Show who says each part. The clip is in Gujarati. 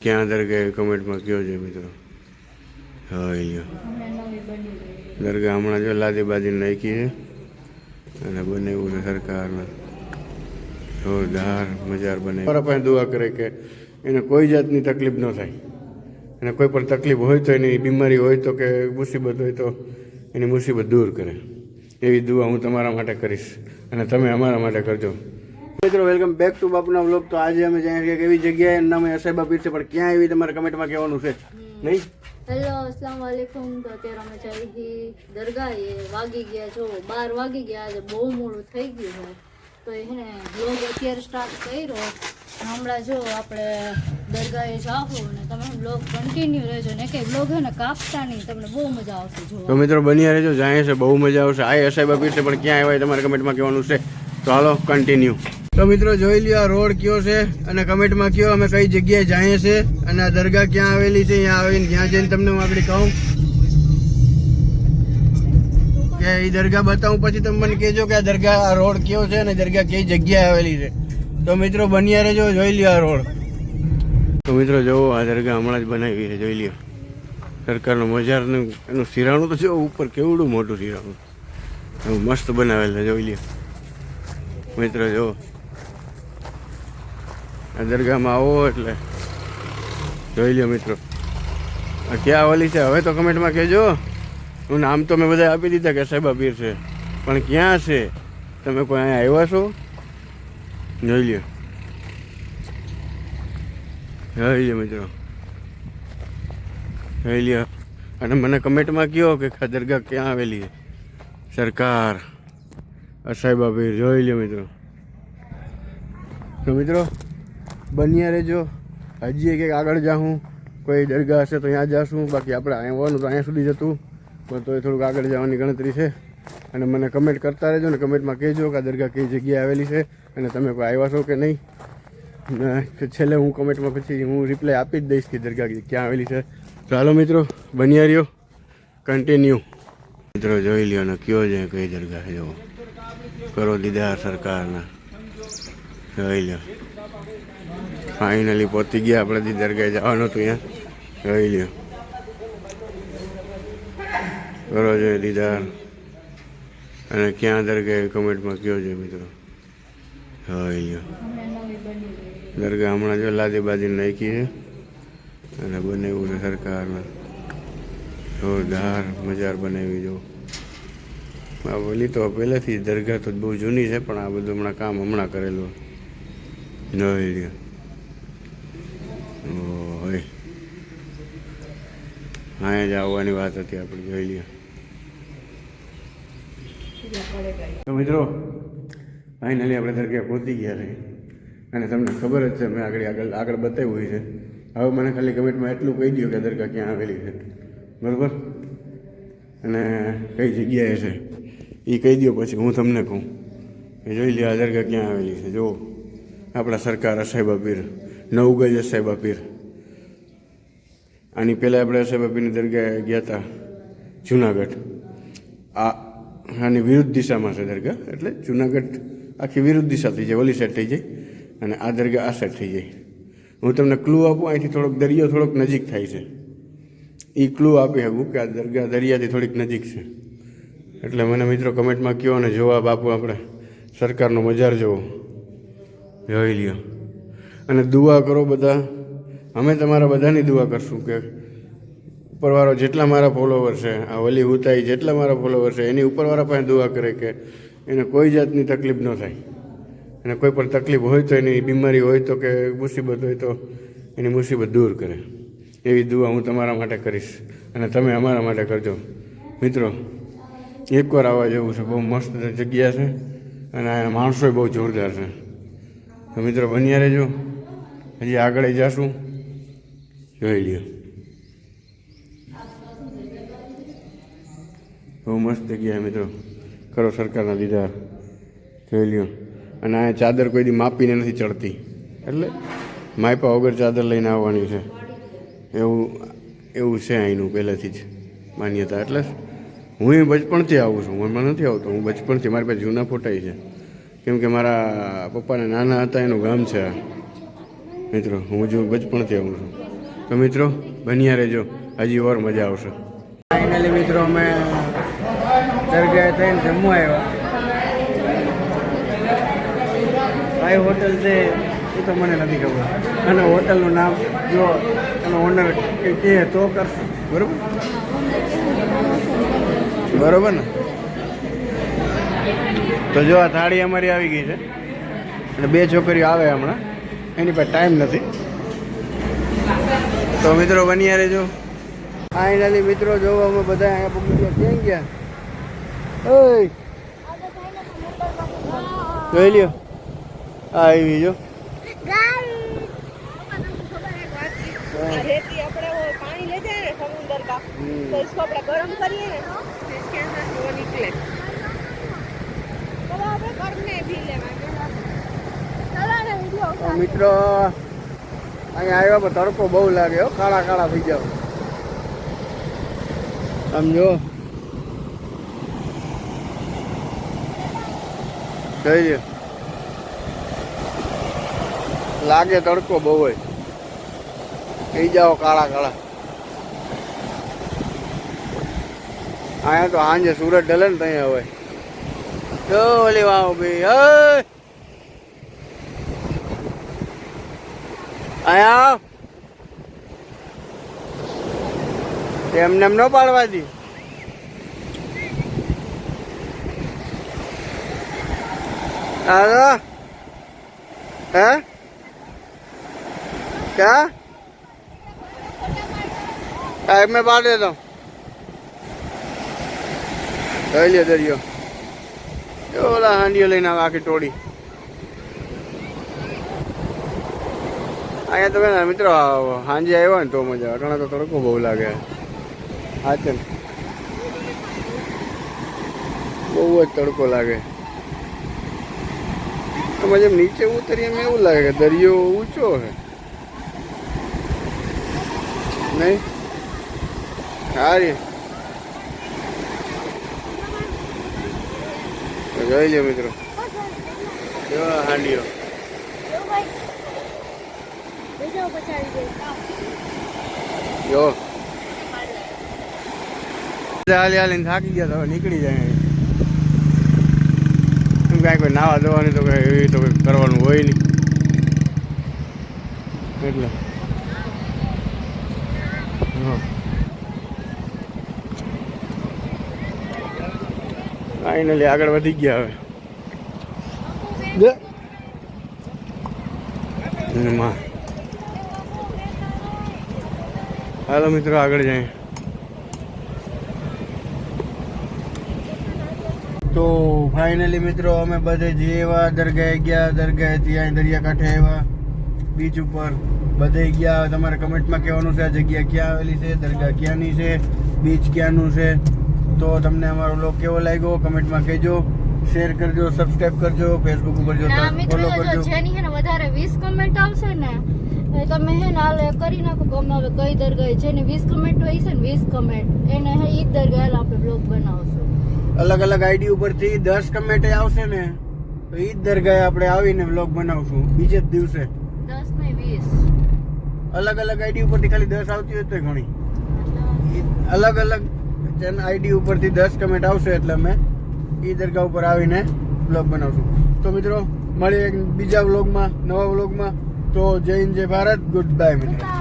Speaker 1: ક્યાં દરગાહ કમેન્ટમાં કયો છે મિત્રો? હા અહીંયા દરગાહ હમણાં જો લાદી બાદી નાખી છે અને બનાવ્યું છે સરકારના જોરદાર મજાર બનાવી. મારા પાસે દુઆ કરે કે એને કોઈ જાતની તકલીફ ન થાય, અને કોઈ પણ તકલીફ હોય તો એની બીમારી હોય તો કે મુસીબત હોય તો એની મુસીબત દૂર કરે. એવી દુઆ હું તમારા માટે કરીશ અને તમે અમારા માટે કરજો. મિત્રો વેલકમ બેક ટુ બાપુના વ્લોગ. તો આજે અમે જાય કે એવી જગ્યાએ નામે અસાઈબા પીર છે, પણ ક્યાં એવી તમારે કમેન્ટમાં કહેવાનું છે નહીં.
Speaker 2: હેલો અસલામ વાલેકુમ. તો અત્યારે અમે ચાલી દરગાહે વાગી ગયા, જો 12 વાગી ગયા, આજે બહુ મોડું થઈ ગયું છે. તો એને વ્લોગ અત્યારે સ્ટાર્ટ કર્યો. હમણાં જો આપણે દરગાહે જાઓ ને તમે વ્લોગ કન્ટિન્યુ રહેજો ને કે વ્લોગ છે ને કાપતા નહીં, તમને બહુ મજા આવશે જોવા.
Speaker 1: તો મિત્રો બન્યા રહેજો, જાય છે બહુ મજા આવશે. આ અસાઈબા પીર છે, પણ ક્યાં આવ્યા તમારે કમેન્ટમાં કહેવાનું છે. તો હાલો કન્ટિન્યુ. તો મિત્રો જોઈ લ્યો આ રોડ કયો છે અને કમેન્ટમાં કયો અમે કઈ જગ્યાએ જઈએ છે અને આ દરગાહ ક્યાં આવેલી છે. અહીંયા આવીને ત્યાં જઈને તમને હું આગળ કહું કે એ દરગાહ બતાવું, પછી તમે મને કહેજો કે આ દરગાહ આ રોડ કયો છે અને દરગાહ કઈ જગ્યાએ આવેલી છે. તો મિત્રો બન્યા રહેજો, જોઈ લ્યો આ રોડ. તો મિત્રો જોવો આ દરગાહ હમણાં જ બનાવી છે, જોઈ લ્યો સરકારનું મજારનું એનું સિરાણું તો જો ઉપર કેવડું મોટું સિરાણું એવું મસ્ત બનાવેલ છે, જોઈ લ્યો મિત્રો. જો આ દરગાહમાં આવો એટલે જોઈ લ્યો મિત્રો આ ક્યાં આવેલી છે. હવે તો કમેન્ટમાં કહેજો. હું નામ તો મેં બધા આપી દીધા કે અસાઈબા પીર છે, પણ ક્યાં છે? તમે કોઈ અહીંયા આવ્યા છો? જોઈ લ્યો, જોઈ લ્યો મિત્રો, જોઈ લ્યો. અને મને કમેન્ટમાં કહો કે આ દરગાહ ક્યાં આવેલી છે. સરકાર અસાઈબા પીર, જોઈ લ્યો મિત્રો. તો મિત્રો બન્યા રહેજો. હજી એક આગળ જાઉં, કોઈ દરગાહ હશે તો ત્યાં જાશું. બાકી આપણે અહીંયા હોવાનું તો અહીંયા સુધી જતું, પણ તોય થોડુંક આગળ જવાની ગણતરી છે. અને મને કમેન્ટ કરતા રહેજો ને કમેન્ટમાં કહેજો કે આ દરગાહ કઈ જગ્યાએ આવેલી છે અને તમે કોઈ આવ્યા છો કે નહીં. છેલ્લે હું કમેન્ટમાં પછી હું રિપ્લાય આપી જ દઈશ કે દરગાહ ક્યાં આવેલી છે. ચાલો મિત્રો બન્યા રહ્યો, કન્ટિન્યુ. મિત્રો જોઈ લ્યો ને કયો છે કઈ દરગાહ છે. જુઓ કરો દીદાર સરકારના, જોઈ લ્યો. ફાઇનલી પહોંચી ગયા આપણે દરગાહે જવાનું હતું. અહીંયા જોઈ લ્યો, કરો જોઈએ દીદાર. અને ક્યાં દરગાહ કમેન્ટમાં કયો છે મિત્રો? જોઈ લ્યો દરગાહ હમણાં જો લાદી બાદી નાખી છે અને બનાવ્યું છે સરકારના જોરદાર મજાર બનાવી. જો આ બોલી તો પહેલેથી દરગાહ તો બહુ જૂની છે, પણ આ બધું હમણાં કામ હમણાં કરેલું. જોઈ લ્યો ઓય અહીંયા જ આવવાની વાત હતી આપણે, જોઈ લ્યો. તો મિત્રો ફાઇનલી આપણે દરગાહ પહોંચી ગયા છે અને તમને ખબર જ છે મેં આગળ બતાવ્યું છે. હવે મને ખાલી કમેન્ટમાં એટલું કહી દો કે દરગાહ ક્યાં આવેલી છે, બરાબર, અને કઈ જગ્યાએ છે એ કહી દો. પછી હું તમને કહું કે જોઈ લે આ દરગાહ ક્યાં આવેલી છે. જુઓ આપણા સરકાર અસાઈબા પીર, નવગજ અસાઈબા પીર. આની પહેલાં આપણે અસાઈબા પીરની દરગાહ ગયા હતા જુનાગઢ. આની વિરુદ્ધ દિશામાં છે દરગાહ, એટલે જુનાગઢ આખી વિરુદ્ધ દિશા થઈ જાય, ઓલી સાઈડ થઈ જાય, અને આ દરગાહ આ સાઈડ થઈ જાય. હું તમને ક્લુ આપું, અહીંથી થોડોક દરિયો થોડોક નજીક થાય છે. એ ક્લુ આપી શકું કે આ દરગાહ દરિયાથી થોડીક નજીક છે. એટલે મને મિત્રો કમેન્ટમાં કહો અને જવાબ આપો. આપણે સરકારનો મજાર જોવો, જોઈ લ્યો. અને દુઆ કરો બધા. અમે તમારા બધાની દુઆ કરશું કે ઉપરવાળો જેટલા મારા ફોલોવર છે, આ વલી હુતાઈ જેટલા મારા ફોલોવર છે, એની ઉપરવાળા પાસે દુઆ કરે કે એને કોઈ જાતની તકલીફ ન થાય. અને કોઈ પણ તકલીફ હોય તો એની બીમારી હોય તો કે મુસીબત હોય તો એની મુસીબત દૂર કરે. એવી દુઆ હું તમારા માટે કરીશ અને તમે અમારા માટે કરજો. મિત્રો એકવાર આવવા જેવું છે, બહુ મસ્ત જગ્યા છે અને આ માણસોય બહુ જોરદાર છે. તો મિત્રો બન્યા રહેજો, હજી આગળ જઈશું, જોઈ લ્યો. બહુ મસ્ત જગ્યા મિત્રો, કરો સરકારના દીદાર, જોઈ લ્યો. અને આ ચાદર કોઈ દી માપીને નથી ચડતી, એટલે માપ્યા વગર ચાદર લઈને આવવાની છે. એવું છે અહીંનું પહેલેથી જ માન્યતા. એટલે હું બચપણથી આવું છું, મને નથી આવતો. હું બચપણથી, મારી પાસે જૂના ફોટા છે, કેમ કે મારા પપ્પાને નાના હતા એનું ગામ છે આ. મિત્રો હું જો બચપણથી આવું છું. તો મિત્રો બન્યા રહેજો, હજી ઓર મજા આવશે. ફાઇનલી મિત્રો અમે દરગાહ થઈને જમવા આવ્યા. કઈ હોટલ છે એ તો મને નથી ખબર, અને હોટલનું નામ જો અને ઓનર કહે તો કરશું. બરોબર બરોબર ને? તો જો આ થાળી અમારી આવી ગઈ છે અને 2 છોકરીઓ આવે હમણાં, એની પાસે ટાઈમ નથી. તો મિત્રો બન્યા રહેજો. ફાઇનલી મિત્રો જોવો અમે બધા અહીંયા પગી ગયા. ક્યાં ગયા? ઓય જોઈ લ્યો, આવી જો
Speaker 3: रेती अपने वो पानी ले जाए ना समुद्र का, तो इसको अपने गर्म करिए ना, तो इसके अंदर से वो निकले. तो अपने करने भी लेवा. चला रे वीडियो.
Speaker 1: તો મિત્રો અહીંયા આવ્યા પણ તડકો બહુ લાગે હો, કાળા કાળા થઈ જાવ. સમજો જોઈ લ્યો, લાગે તડકો બહુ હોય, થઈ જાઓ કાળા કાળા. અહીંયા તો સાંજે સુરત ઢલે ને ત્યાં હોય. જો ઓલી વાવ ભાઈ, અહીંયા એમને એમ ન પાડવા દી. હા હે क्या टाइम में बांट देता हूँ. लियो दरियो ओला हांडियो लઈને આવે આખી ટોળી. અહીંયા તો મિત્રો સાંજે આવ્યો ને તો મજા આવે, ઘણા તો તડકો બહુ લાગે. હા છે ને, બહુ જ તડકો લાગે. તો જેમ નીચે ઉતરીએ એમ એવું લાગે કે દરિયો ઊંચો છે નહીં. સારી જોઈ લો મિત્રો, જો હાંડીઓ. જો હાલી હાલીને થાકી ગયા તો નીકળી જાય. એમ કાંઈ કોઈ નાવા ધોવાની તો કઈ એવી તો કંઈ કરવાનું હોય નહીં એટલે. ફાઇનલી આગળ વધી ગયા હવે. હાલો મિત્રો આગળ જાય. તો ફાઇનલી મિત્રો અમે બધે જેવા દરગાહે ગયા, દરગાહેથી અહીં દરિયાકાંઠે આવ્યા, બીચ ઉપર બધે ગયા. તમારે કમેન્ટમાં કહેવાનું છે આ જગ્યા ક્યાં આવેલી છે, દરગાહ ક્યાંની છે, બીચ ક્યાંનું છે. તો તમને અમારો વ્લોગ કેવો લાગ્યો કમેન્ટમાં કહેજો, શેર કરજો, સબસ્ક્રાઇબ કરજો, ફેસબુક ઉપર જો ફોલો કરજો.
Speaker 2: જેની હે ને વધારે 20 કમેન્ટ આવશે ને એ તમે હે ને હાલે કરી નાખો ગમે હવે કઈ દરગાહ જેની 20 કમેન્ટ હોય છે ને 20 કમેન્ટ એને હે ઈ દરગાહ આપણે બ્લોગ બનાવશું.
Speaker 1: અલગ અલગ આઈડી ઉપરથી 10 કમેન્ટ આવશે ને તો ઈ જ દરગાહે આપણે આવીને વ્લોગ બનાવશું બીજે જ દિવસે.
Speaker 2: 10 ને 20
Speaker 1: અલગ અલગ આઈડી ઉપરથી ખાલી 10 આવતી હોય તો ઘણી. અલગ અલગ આઈડી ઉપરથી 10 કમેન્ટ આવશે એટલે અમે ઈ દરગાહ ઉપર આવીને વ્લોગ બનાવશું. તો મિત્રો મળીએ બીજા વ્લોગમાં, નવા વ્લોગમાં. તો જય હિન્દ, જય ભારત, ગુડ બાય મિત્રો.